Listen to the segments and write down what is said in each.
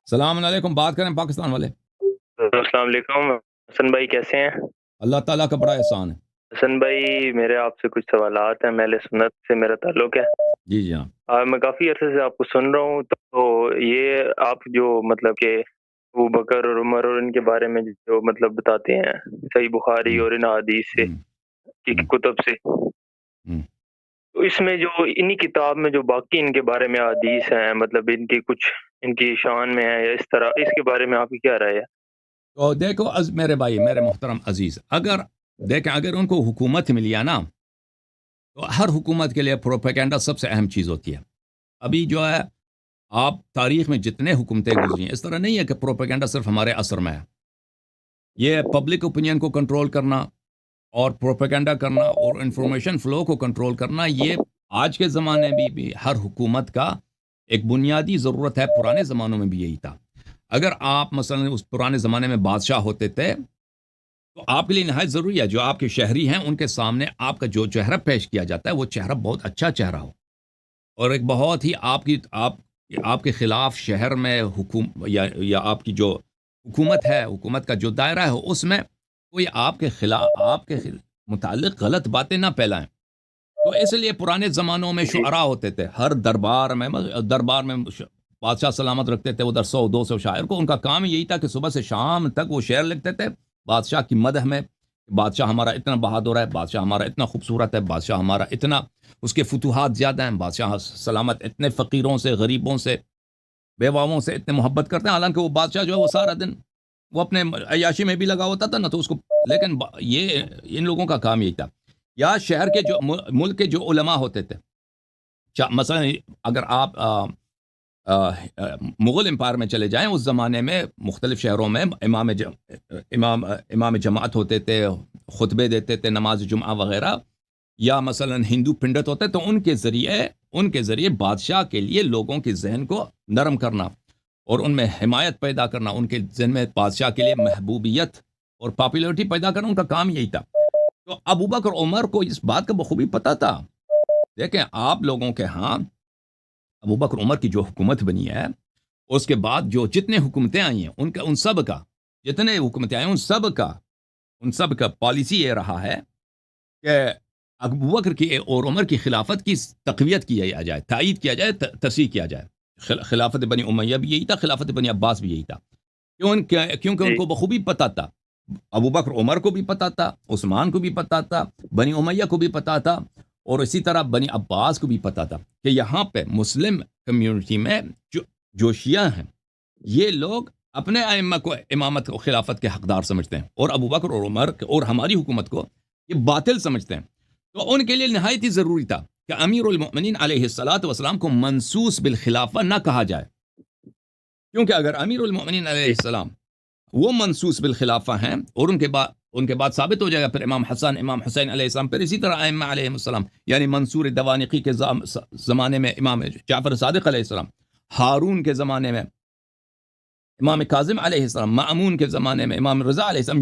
السلام علیکم، بات کریں پاکستان والے۔ السلام علیکم حسن بھائی، کیسے ہیں؟ اللہ تعالیٰ کا بڑا احسان ہے۔ حسن بھائی، میرے آپ سے کچھ سوالات ہیں، اہل سنت سے میرا تعلق ہے۔ جی جی ہاں۔ میں کافی عرصے سے آپ کو سن رہا ہوں، تو یہ آپ جو مطلب کہ ابو بکر اور عمر اور ان کے بارے میں جو مطلب بتاتے ہیں صحیح بخاری اور ان حدیث سے کی کتب سے، تو اس میں جو انہی کتاب میں جو باقی ان کے بارے میں حدیث ہیں، مطلب ان کی کچھ ان کی شان میں ہے یا اس طرح، اس کے بارے میں آپ کی کیا رائے ہے؟ تو دیکھو میرے بھائی، میرے محترم عزیز، اگر ان کو حکومت ملی ہے نا، تو ہر حکومت کے لیے پروپیگنڈا سب سے اہم چیز ہوتی ہے۔ ابھی جو ہے، آپ تاریخ میں جتنے حکومتیں گزری ہیں، اس طرح نہیں ہے کہ پروپیگنڈا صرف ہمارے عصر میں ہے۔ یہ پبلک اوپینین کو کنٹرول کرنا اور پروپیگنڈا کرنا اور انفارمیشن فلو کو کنٹرول کرنا، یہ آج کے زمانے میں بھی ہر حکومت کا ایک بنیادی ضرورت ہے۔ پرانے زمانوں میں بھی یہی تھا۔ اگر آپ مثلا اس پرانے زمانے میں بادشاہ ہوتے تھے، تو آپ کے لیے نہایت ضروری ہے جو آپ کے شہری ہیں ان کے سامنے آپ کا جو چہرہ پیش کیا جاتا ہے وہ چہرہ بہت اچھا چہرہ ہو، اور ایک بہت ہی آپ کے خلاف شہر میں یا آپ کی جو حکومت ہے، حکومت کا جو دائرہ ہے، اس میں کوئی آپ کے متعلق غلط باتیں نہ پھیلائیں۔ تو اس لیے پرانے زمانوں میں شعراء ہوتے تھے، ہر دربار میں بادشاہ سلامت رکھتے تھے ادھر 100-200 شاعر کو۔ ان کا کام یہی تھا کہ صبح سے شام تک وہ شعر لکھتے تھے بادشاہ کی مدح میں۔ بادشاہ ہمارا اتنا بہادر ہے، بادشاہ ہمارا اتنا خوبصورت ہے، بادشاہ ہمارا اتنا، اس کے فتوحات زیادہ ہیں، بادشاہ سلامت اتنے فقیروں سے، غریبوں سے، بیواؤں سے اتنے محبت کرتے ہیں۔ حالانکہ وہ بادشاہ جو ہے وہ سارا دن وہ اپنے عیاشی میں بھی لگا ہوتا تھا نا، تو اس کو، لیکن یہ ان لوگوں کا کام یہی تھا۔ یا شہر کے جو ملک کے جو علماء ہوتے تھے، مثلا اگر آپ مغل امپائر میں چلے جائیں، اس زمانے میں مختلف شہروں میں امام جماعت ہوتے تھے، خطبے دیتے تھے، نماز جمعہ وغیرہ، یا مثلا ہندو پنڈت ہوتے، تو ان کے ذریعے بادشاہ کے لیے لوگوں کے ذہن کو نرم کرنا اور ان میں حمایت پیدا کرنا، ان کے ذہن میں بادشاہ کے لیے محبوبیت اور پاپولیرٹی پیدا کرنا، ان کا کام یہی تھا۔ تو ابو بکر عمر کو اس بات کا بخوبی پتہ تھا۔ دیکھیں، آپ لوگوں کے ہاں ابو بکر عمر کی جو حکومت بنی ہے، اس کے بعد جو جتنے حکومتیں آئی ہیں، ان سب کا، جتنے حکومتیں آئی ہیں ان سب کا پالیسی یہ رہا ہے کہ ابو بکر کی اور عمر کی خلافت کی تقویت کیا جائے، تائید کیا جائے، تصحیح کیا جائے۔ خلافت بنی امیہ بھی یہی تھا، خلافت بنی عباس بھی یہی تھا۔ کیونکہ ان کو بخوبی پتہ تھا، ابو بکر عمر کو بھی پتہ تھا، عثمان کو بھی پتہ تھا، بنی امیہ کو بھی پتہ تھا، اور اسی طرح بنی عباس کو بھی پتہ تھا کہ یہاں پہ مسلم کمیونٹی میں جو شیعہ ہیں، یہ لوگ اپنے ائمہ کو امامت و خلافت کے حقدار سمجھتے ہیں، اور ابو بکر اور عمر اور ہماری حکومت کو یہ باطل سمجھتے ہیں۔ تو ان کے لیے نہایت ہی ضروری تھا کہ امیر المؤمنین علیہ الصلاۃ والسلام کو منصوص بالخلافہ نہ کہا جائے، کیونکہ اگر امیر المؤمنین علیہ السلام وہ منصوص بالخلافہ ہیں، اور ان کے بعد ثابت ہو جائے گا پھر امام حسن، امام حسین علیہ السلام، پھر اسی طرح ائمہ علیہ السلام، یعنی منصور دوانقی کے زمانے میں امام جعفر صادق علیہ السلام، ہارون کے زمانے میں امام کاظم علیہ السلام، مأمون کے زمانے میں امام رضا علیہ السلام،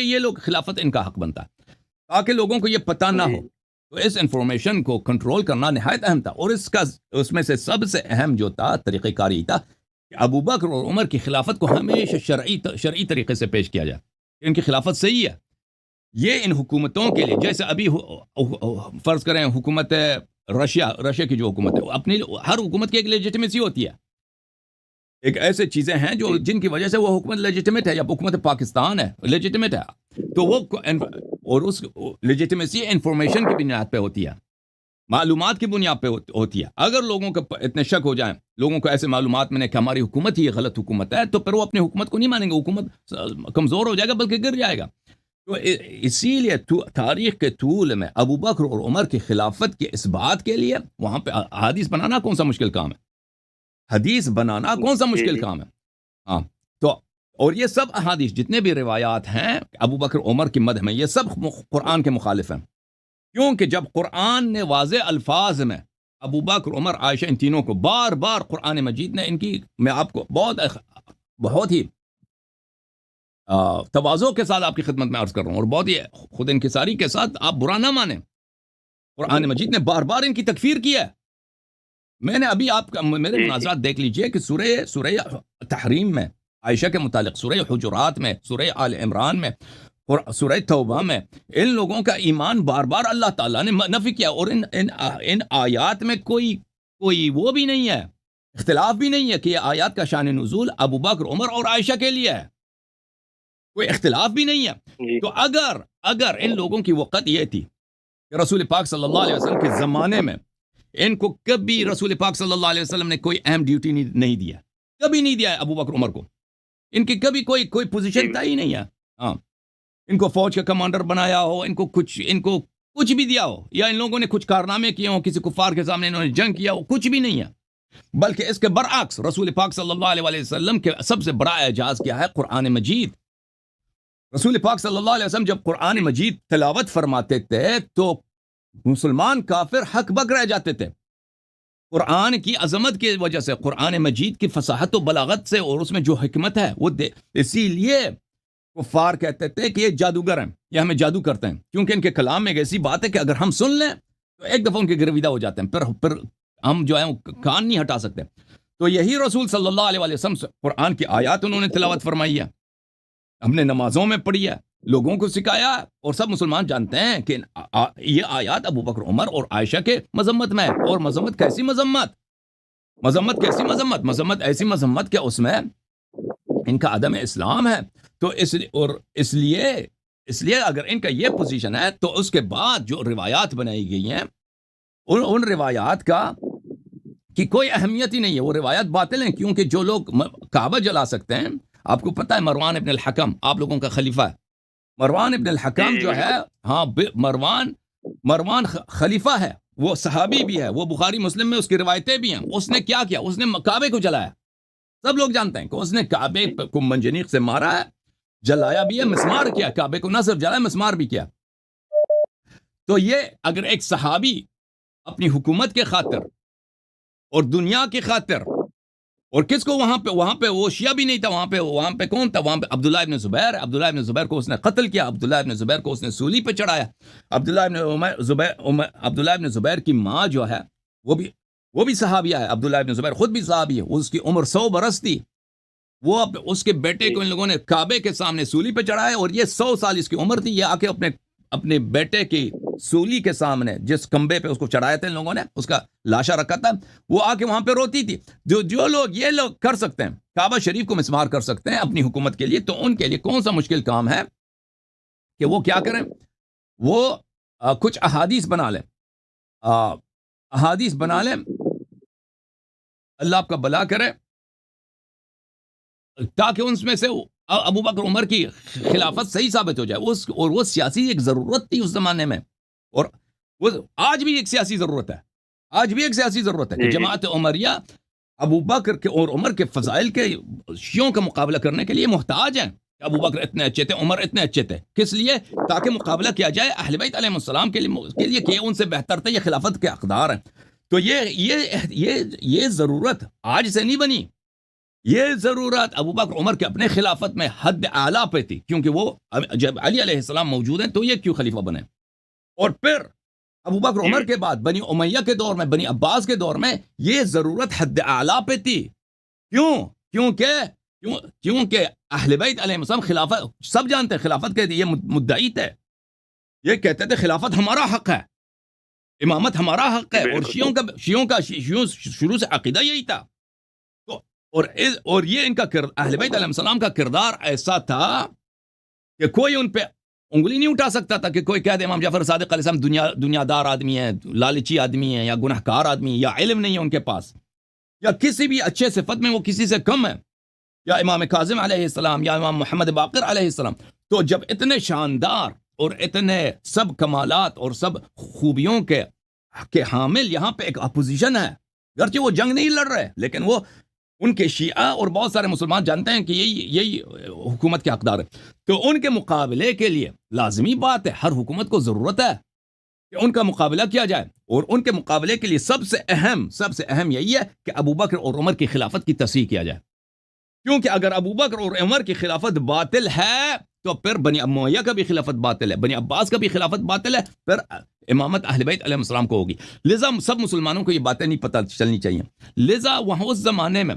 یہ لوگ خلافت ان کا حق بنتا ہے، تاکہ لوگوں کو یہ پتہ نہ ہو۔ تو اس انفارمیشن کو کنٹرول کرنا نہایت اہم تھا، اور اس میں سے سب سے اہم جو تھا طریقہ کاری تھا کہ ابو بکر اور عمر کی خلافت کو ہمیشہ شرعی طریقے سے پیش کیا جائے، ان کی خلافت صحیح ہے۔ یہ ان حکومتوں کے لیے، جیسے ابھی فرض کریں حکومت رشیا کی جو حکومت ہے، اپنی ہر حکومت کی ایک لیجیٹمیسی ہوتی ہے، ایک ایسے چیزیں ہیں جو جن کی وجہ سے وہ حکومت لیجیٹمیٹ ہے، یا حکومت پاکستان ہے لیجیٹمیٹ ہے، تو وہ اور اس لیجیٹمیسی انفارمیشن کی بنیاد پہ ہوتی ہے، معلومات کی بنیاد پہ ہوتی ہے۔ اگر لوگوں کو اتنے شک ہو جائیں، لوگوں کو ایسے معلومات ملیں کہ ہماری حکومت ہی یہ غلط حکومت ہے، تو پھر وہ اپنی حکومت کو نہیں مانیں گے، حکومت کمزور ہو جائے گا بلکہ گر جائے گا۔ تو اسی لیے تاریخ کے طول میں ابو بکر اور عمر کی خلافت کے اس بات کے لیے وہاں پہ حدیث بنانا کون سا مشکل کام ہے؟ حدیث بنانا کون سا مشکل کام ہے؟ ہاں، تو اور یہ سب احادیث جتنے بھی روایات ہیں ابو بکر عمر کی مدح میں، یہ سب قرآن کے مخالف ہیں، کیونکہ جب قرآن نے واضح الفاظ میں ابو بکر عمر عائشہ ان تینوں کو بار بار قرآن مجید نے میں آپ کو بہت ہی تواضع کے ساتھ آپ کی خدمت میں عرض کر رہا ہوں، اور بہت ہی خود انکساری کے ساتھ، آپ برا نہ مانیں، قرآن مجید نے بار بار ان کی تکفیر کی ہے، میں نے ابھی آپ کا میرے مناظرات دیکھ لیجئے کہ سورہ تحریم میں عائشہ کے متعلق، سورہ حجرات میں، سورہ آل عمران میں اور سورہ توبہ میں ان لوگوں کا ایمان بار بار اللہ تعالیٰ نے نفی کیا، اور ان آیات میں کوئی وہ بھی نہیں ہے، اختلاف بھی نہیں ہے کہ یہ آیات کا شان نزول ابو بکر، عمر اور عائشہ کے لیے ہے، کوئی اختلاف بھی نہیں ہے۔ تو اگر ان لوگوں کی وقت یہ تھی کہ رسول پاک صلی اللہ علیہ وسلم کے زمانے میں ان کو کبھی رسول پاک صلی اللہ علیہ وسلم نے کوئی اہم ڈیوٹی نہیں دیا، کبھی نہیں دیا ابو بکر عمر کو، ان کی کبھی کوئی پوزیشن تھا ہی نہیں ہے، ہاں ان کو فوج کا کمانڈر بنایا ہو، ان کو کچھ بھی دیا ہو، یا ان لوگوں نے کچھ کارنامے کیے ہوں، کسی کفار کے سامنے انہوں نے جنگ کیا ہو، کچھ بھی نہیں ہے، بلکہ اس کے برعکس رسول پاک صلی اللہ علیہ وسلم کے سب سے بڑا اعجاز کیا ہے؟ قرآن مجید۔ رسول پاک صلی اللہ علیہ وسلم جب قرآن مجید تلاوت فرماتے تھے تو مسلمان کافر حق بک رہ جاتے تھے، قرآن کی عظمت کی وجہ سے، قرآن مجید کی فصاحت و بلاغت سے، اور اس میں جو حکمت ہے وہ اسی لیے کفار کہتے تھے کہ یہ جادوگر ہیں، یہ ہمیں جادو کرتے ہیں، کیونکہ ان کے کلام میں ایک ایسی بات ہے کہ اگر ہم سن لیں تو ایک دفعہ ان کے گرویدہ ہو جاتے ہیں، پھر ہم جو ہے کان نہیں ہٹا سکتے۔ تو یہی رسول صلی اللہ علیہ وسلم سے قرآن کی آیات انہوں نے تلاوت فرمائی ہے، ہم نے نمازوں میں پڑھی ہے، لوگوں کو سکھایا، اور سب مسلمان جانتے ہیں کہ یہ آیات ابو بکر عمر اور عائشہ کے مذمت میں، اور مذمت کیسی مذمت ایسی مذمت کہ اس میں ان کا عدم اسلام ہے۔ تو اس لیے اگر ان کا یہ پوزیشن ہے تو اس کے بعد جو روایات بنائی گئی ہیں ان روایات کی کوئی اہمیت ہی نہیں ہے، وہ روایات باطل ہیں، کیونکہ جو لوگ کعبہ جلا سکتے ہیں، آپ کو پتہ ہے مروان ابن الحکم آپ لوگوں کا خلیفہ ہے، مروان ابن الحکم جو ہے، ہاں مروان خلیفہ ہے، وہ صحابی بھی ہے، وہ بخاری مسلم میں اس کی روایتیں بھی ہیں۔ اس نے کیا کیا؟ اس نے کعبے کو جلایا، سب لوگ جانتے ہیں کہ اس نے کعبے کو منجنیق سے مارا ہے، جلایا بھی ہے، مسمار کیا، کعبے کو نہ صرف جلایا مسمار بھی کیا۔ تو یہ اگر ایک صحابی اپنی حکومت کے خاطر اور دنیا کی خاطر، اور کس کو وہاں پہ وہ شیعہ بھی نہیں تھا، وہاں پہ کون تھا؟ وہاں پہ عبداللہ ابن زبیر کو اس نے قتل کیا، عبداللہ ابن زبیر کو اس نے سولی پہ چڑھایا، عبداللہ ابن زبیر کی ماں جو ہے وہ بھی صحابیہ ہے، عبداللہ ابن زبیر خود بھی صحابی ہے، اس کی عمر 100 برس تھی، وہ اس کے بیٹے کو ان لوگوں نے کعبے کے سامنے سولی پہ چڑھایا، اور یہ 100 سال اس کی عمر تھی، یہ آ کے اپنے بیٹے کی سولی کے سامنے جس کمبے پہ اس کو چڑھایا تھا ان لوگوں نے، اس کا لاشا رکھا تھا، وہ آ کے وہاں پہ روتی تھی۔ جو لوگ کر سکتے ہیں، کعبہ شریف کو مسمار کر سکتے ہیں اپنی حکومت کے لیے، تو ان کے لیے کون سا مشکل کام ہے کہ وہ کیا کریں؟ وہ کچھ احادیث بنا لیں، اللہ آپ کا بلا کرے، تاکہ ان میں سے ابو بکر عمر کی خلافت صحیح ثابت ہو جائے، اور وہ سیاسی ایک ضرورت تھی اس زمانے میں، اور وہ آج بھی ایک سیاسی ضرورت ہے کہ جماعت عمریہ ابو بکر کے اور عمر کے فضائل کے شیعوں کا مقابلہ کرنے کے لیے محتاج ہیں۔ ابو بکر اتنے اچھے تھے، عمر اتنے اچھے تھے، کس لیے؟ تاکہ مقابلہ کیا جائے اہل بیت علیہ السلام کے لیے کہ ان سے بہتر تھے، یہ خلافت کے حقدار ہیں۔ تو یہ ضرورت آج سے نہیں بنی، یہ ضرورت ابو بکر عمر کے اپنے خلافت میں حد اعلیٰ پہ تھی، کیونکہ وہ جب علی علیہ السلام موجود ہیں تو یہ کیوں خلیفہ بنے؟ اور پھر ابو بکر عمر کے بعد بنی امیہ کے دور میں، بنی عباس کے دور میں یہ ضرورت حد اعلیٰ پہ تھی۔ کیونکہ اہل بیت علیہ السلام خلافت، سب جانتے ہیں خلافت کے یہ مدعی تھے، یہ کہتے تھے خلافت ہمارا حق ہے، امامت ہمارا حق ہے، اور شیعوں کا شروع سے عقیدہ یہی تھا۔ اور یہ ان کا اہل بیت علیہ السلام کا کردار ایسا تھا کہ کوئی ان پہ انگلی نہیں اٹھا سکتا تھا کہ کوئی کہہ دے امام جعفر صادق علیہ السلام دنیا دار آدمی ہے، لالچی آدمی ہے، یا گناہگار آدمی، یا علم نہیں ہے ان کے پاس، یا کسی بھی اچھے صفت میں وہ کسی سے کم ہے، یا امام کاظم علیہ السلام، یا امام محمد باقر علیہ السلام۔ تو جب اتنے شاندار اور اتنے سب کمالات اور سب خوبیوں کے حامل یہاں پہ ایک اپوزیشن ہے، گرچہ وہ جنگ نہیں لڑ رہے، لیکن وہ ان کے شیعہ اور بہت سارے مسلمان جانتے ہیں کہ یہی حکومت کے حقدار ہے، تو ان کے مقابلے کے لیے لازمی بات ہے، ہر حکومت کو ضرورت ہے کہ ان کا مقابلہ کیا جائے، اور ان کے مقابلے کے لیے سب سے اہم یہی ہے کہ ابو بکر اور عمر کی خلافت کی تصحیح کیا جائے، کیونکہ اگر ابو بکر اور عمر کی خلافت باطل ہے تو پھر بنی امیہ کا بھی خلافت باطل ہے, بنی عباس کا بھی خلافت باطل ہے, پھر امامت اہل بیت علیہ السلام کو ہوگی. لذا سب مسلمانوں کو یہ باتیں نہیں پتہ چلنی چاہیے. لذا وہاں اس زمانے میں,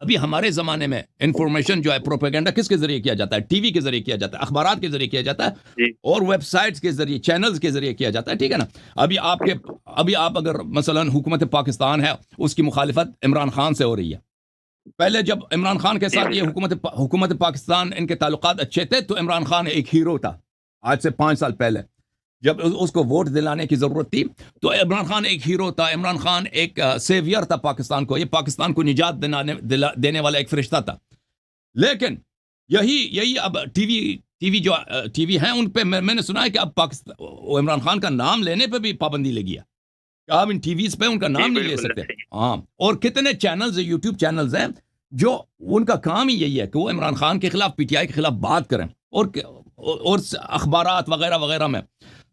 ابھی ہمارے زمانے میں انفارمیشن جو ہے پروپیگنڈا کس کے ذریعے کیا جاتا ہے؟ ٹی وی کے ذریعے کیا جاتا ہے, اخبارات کے ذریعے کیا جاتا ہے, اور ویب سائٹس کے ذریعے, چینلز کے ذریعے کیا جاتا ہے, ٹھیک ہے نا. ابھی آپ اگر مثلا حکومت پاکستان ہے, اس کی مخالفت عمران خان سے ہو رہی ہے. پہلے جب عمران خان کے ساتھ یہ حکومت پاکستان ان کے تعلقات اچھے تھے تو عمران خان ایک ہیرو تھا. آج سے 5 سال پہلے جب اس کو ووٹ دلانے کی ضرورت تھی تو عمران خان ایک ہیرو تھا, عمران خان ایک سیویئر تھا پاکستان کو, یہ پاکستان کو نجات دینے والا ایک فرشتہ تھا. لیکن یہی اب ٹی وی ہیں, ان پہ میں نے سنا ہے کہ اب عمران خان کا نام لینے پہ بھی پابندی لگی ہے کہ آپ ان ٹی ویز پہ ان کا نام نہیں لے سکتے. ہاں, اور کتنے چینلز, یوٹیوب چینلز ہیں جو ان کا کام ہی یہی ہے کہ وہ عمران خان کے خلاف, پی ٹی آئی کے خلاف بات کریں, اور اخبارات وغیرہ وغیرہ میں.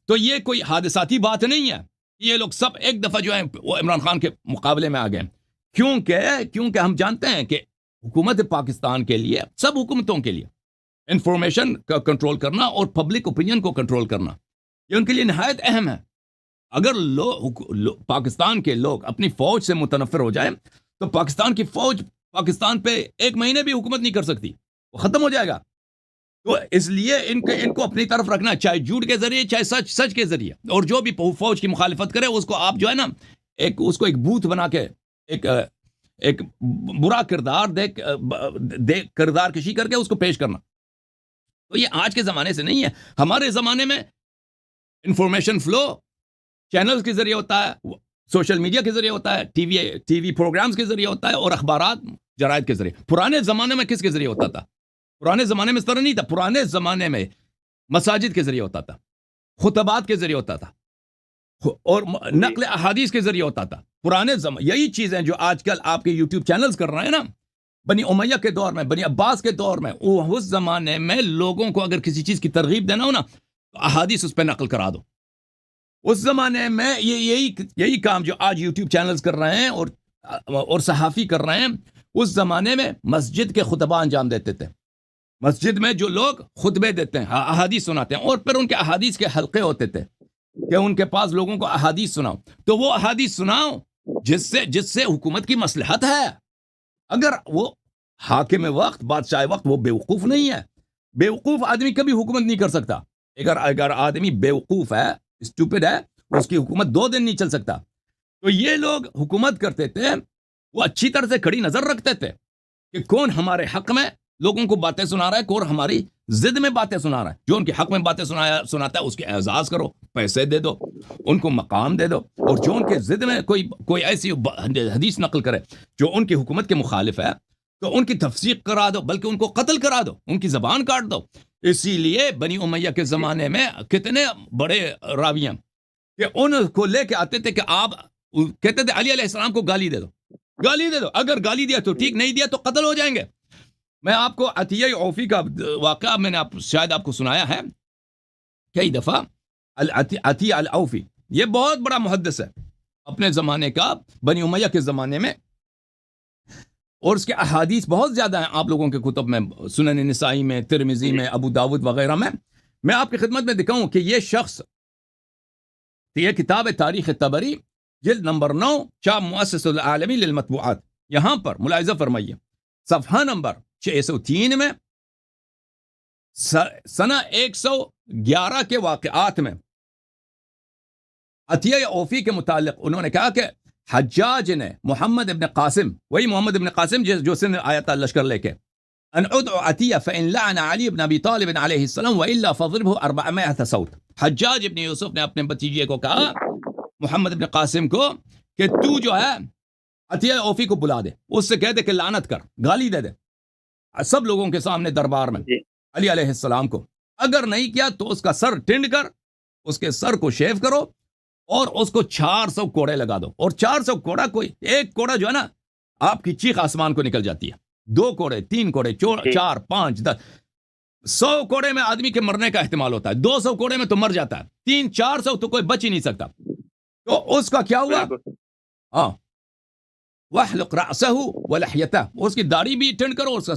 تو یہ کوئی حادثاتی بات نہیں ہے, یہ لوگ سب ایک دفعہ جو ہے وہ عمران خان کے مقابلے میں آ گئے, کیونکہ ہم جانتے ہیں کہ حکومت پاکستان کے لیے, سب حکومتوں کے لیے انفارمیشن کا کنٹرول کرنا اور پبلک اوپینین کو کنٹرول کرنا یہ ان کے لیے نہایت اہم ہے. اگر پاکستان کے لوگ اپنی فوج سے متنفر ہو جائیں تو پاکستان کی فوج پاکستان پہ 1 مہینے بھی حکومت نہیں کر سکتی, وہ ختم ہو جائے گا. تو اس لیے ان کو اپنی طرف رکھنا, چاہے جھوٹ کے ذریعے چاہے سچ کے ذریعے. اور جو بھی فوج کی مخالفت کرے اس کو آپ جو ہے نا اس کو ایک بوت بنا کے ایک برا کردار کشی کر کے اس کو پیش کرنا. تو یہ آج کے زمانے سے نہیں ہے. ہمارے زمانے میں انفارمیشن فلو چینلز کے ذریعے ہوتا ہے, سوشل میڈیا کے ذریعے ہوتا ہے, ٹی وی پروگرامز کے ذریعے ہوتا ہے, اور اخبارات جرائد کے ذریعے. پرانے زمانے میں کس کے ذریعے ہوتا تھا؟ پرانے زمانے میں اس طرح نہیں تھا. پرانے زمانے میں مساجد کے ذریعے ہوتا تھا, خطبات کے ذریعے ہوتا تھا, اور نقل احادیث کے ذریعے ہوتا تھا. پرانے یہی چیزیں جو آج کل آپ کے یوٹیوب چینلز کر رہے ہیں نا, بنی امیہ کے دور میں, بنی عباس کے دور میں, اس زمانے میں لوگوں کو اگر کسی چیز کی ترغیب دینا ہو نا تو احادیث اس پہ نقل کرا دو. اس زمانے میں یہی کام جو آج یوٹیوب چینلز کر رہے ہیں اور صحافی کر رہے ہیں, اس زمانے میں مسجد کے خطبہ انجام دیتے تھے. مسجد میں جو لوگ خطبے دیتے ہیں, احادیث سناتے ہیں, اور پھر ان کے احادیث کے حلقے ہوتے تھے کہ ان کے پاس لوگوں کو احادیث سناؤ. تو وہ احادیث سناؤ جس سے حکومت کی مصلحت ہے. اگر وہ حاکم وقت, بادشاہ وقت, وہ بیوقوف نہیں ہے. بیوقوف آدمی کبھی حکومت نہیں کر سکتا. اگر آدمی بیوقوف ہے, اسٹوپڈ ہے, اس کی حکومت 2 دن نہیں چل سکتا. تو یہ لوگ حکومت کرتے تھے, وہ اچھی طرح سے کھڑی نظر رکھتے تھے کہ کون ہمارے حق میں لوگوں کو باتیں سنا رہا ہے, کون ہماری ضد میں باتیں سنا رہا ہے. جو ان کے حق میں باتیں سناتا ہے اس کے اعزاز کرو, پیسے دے دو, ان کو مقام دے دو. اور جو ان کے ضد میں کوئی ایسی حدیث نقل کرے جو ان کی حکومت کے مخالف ہے تو ان کی تفسیق کرا دو, بلکہ ان کو قتل کرا دو, ان کی زبان کاٹ دو. اسی لیے بنی امیہ کے زمانے میں کتنے بڑے راویاں کہ ان کو لے کے آتے تھے کہ آپ کہتے تھے علی علیہ السلام کو گالی دے دو, اگر گالی دیا تو ٹھیک, نہیں دیا تو قتل ہو جائیں گے. میں آپ کو عطیہ عوفی کا واقعہ میں نے شاید آپ کو سنایا ہے کئی دفعہ. عطیہ العوفی یہ بہت بڑا محدث ہے اپنے زمانے کا, بنی امیہ کے زمانے میں, اور اس کے احادیث بہت زیادہ ہیں آپ لوگوں کے کتب میں, سنن نسائی میں, ترمذی میں, ابو داود وغیرہ میں. میں آپ کی خدمت میں دکھاؤں کہ یہ شخص, یہ کتاب تاریخ طبری جلد نمبر 9 شاہ مؤسس العالمی للمطبوعات, یہاں پر ملاحظہ فرمائیے صفحہ نمبر 603 میں سنہ 111 کے واقعات میں عطیہ عوفی کے متعلق انہوں نے کہا کہ حجاج نے محمد ابن قاسم, وہی محمد ابن قاسم جو سن آیا تھا لشکر لے کے, ان ادعو عطیہ فإن لعن علی بن ابی طالب علیہ السلام وإلا فضربه 400 صوت. حجاج ابن یوسف نے اپنے بھتیجے کو کہا, محمد ابن قاسم کو, کہ تو جو ہے عطیہ عوفی کو بلا دے, اس سے کہہ دے کہ لعنت کر, گالی دے سب لوگوں کے سامنے دربار میں علی علیہ السلام کو. اگر نہیں کیا تو اس کا سر ٹنڈ کر, اس کے سر کو شیو کرو اور اس کو 400 کوڑے لگا دو. اور 400 کوڑا, کوئی ایک کوڑا جو ہے نا آپ کی چیخ آسمان کو نکل جاتی ہے. 2 کوڑے, 3 کوڑے, 4, 5, 10, 100 کوڑے میں آدمی کے مرنے کا احتمال ہوتا ہے. 200 کوڑے میں تو مر جاتا ہے. 300, 400 تو کوئی بچ ہی نہیں سکتا. تو اس کا کیا ہوا؟ ہاں, وَحْلُقْ رَأْسَهُ وَلَحْيَتَهُ, اس کی داڑھی بھی ٹنڈ کرو. اس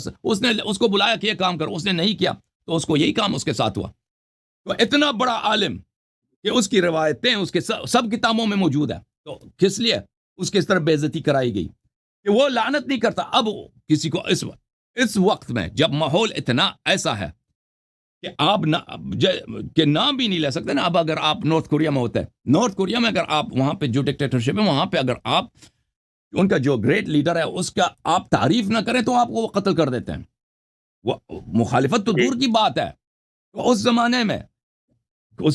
نے اس کو بلایا کہ یہ کام کرو, اس نے نہیں کیا. تو اس کو یہی کام اس کے ساتھ ہوا. تو اتنا بڑا عالم کہ اس کی روایتیں اس کے سب کتابوں میں موجود ہے, تو کس لیے اس کی اس طرح بے عزتی کرائی گئی کہ وہ لعنت نہیں کرتا. اب کسی کو اس وقت میں جب ماحول اتنا ایسا ہے کہ آپ کہ نام بھی نہیں لے سکتے نا. اب اگر آپ نارتھ کوریا میں ہوتے ہیں, نارتھ کوریا میں اگر آپ وہاں پہ جو ڈکٹیٹرشپ ہے وہاں پہ اگر آپ ان کا جو گریٹ لیڈر ہے اس کا آپ تعریف نہ کریں تو آپ کو وہ قتل کر دیتے ہیں. وہ مخالفت تو دور کی بات ہے. تو اس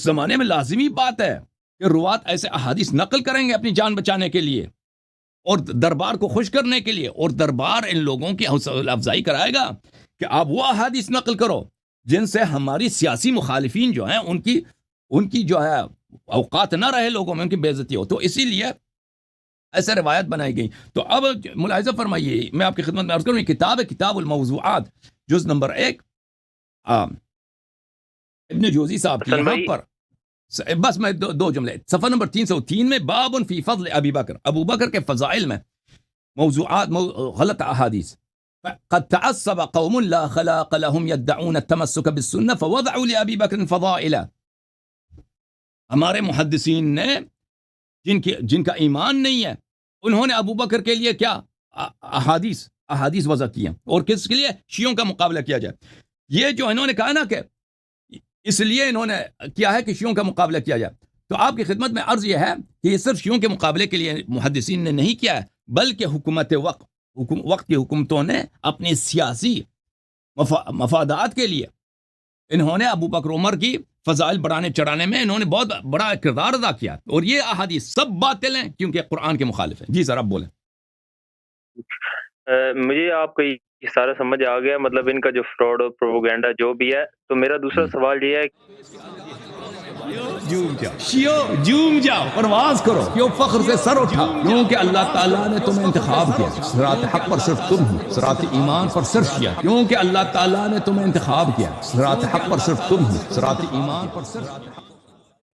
زمانے میں لازمی بات ہے کہ روات ایسے احادیث نقل کریں گے اپنی جان بچانے کے لیے اور دربار کو خوش کرنے کے لیے, اور دربار ان لوگوں کی حوصلہ افزائی کرائے گا کہ آپ وہ احادیث نقل کرو جن سے ہماری سیاسی مخالفین جو ہیں ان کی جو ہے اوقات نہ رہے لوگوں میں, ان کی بے عزتی ہو. تو اسی لیے ایسے روایت بنائی گئی. تو اب ملاحظہ فرمائیے, میں آپ کی خدمت میں عرض کروں, کتاب ہے کتاب الموضوعات جز نمبر 1 ابن جوزی صاحب کی, یہاں پر بس میں دو جملے, صفحہ نمبر 303 میں باب فی فضل ابی بکر, ابو بکر کے فضائل میں موضوعات غلط احادیث. قد تعصب قوم لا خلاق لهم يدعون التمسك بالسنة فوضعوا لأبي بكر فضائلا. ہمارے محدثین نے جن کا ایمان نہیں ہے انہوں نے ابو بکر کے لیے کیا احادیث وضع کی ہیں, اور کس کے لیے؟ شیعوں کا مقابلہ کیا جائے. یہ جو انہوں نے کہا نا کہ اس لیے انہوں نے کیا ہے کہ شیعوں کا مقابلہ کیا جائے, تو آپ کی خدمت میں عرض یہ ہے کہ یہ صرف شیعوں کے مقابلے کے لیے محدثین نے نہیں کیا ہے, بلکہ حکومت وقت کی حکومتوں نے اپنی سیاسی مفادات کے لیے انہوں نے ابو بکر عمر کی فضائل بڑھانے چڑھانے میں انہوں نے بہت بڑا کردار ادا کیا, اور یہ احادیث سب باطل ہیں کیونکہ قرآن کے مخالف ہیں. جی سر آپ بولیں. مجھے آپ کا یہ سارا سمجھ آ گیا, مطلب ان کا جو فراڈ اور پروپیگنڈا جو بھی ہے. تو میرا دوسرا سوال یہ ہے, جوم جاؤ پرواز کرو, کیوں فخر سے سر اٹھا, کیونکہ اللہ تعالیٰ نے تمہیں انتخاب کیا. صراط حق پر صرف تم ہو, صراط ایمان پر صرف کیا, کیونکہ اللہ تعالیٰ نے تمہیں انتخاب کیا. صراط حق پر صرف تم ہو, صراط ایمان پر صرف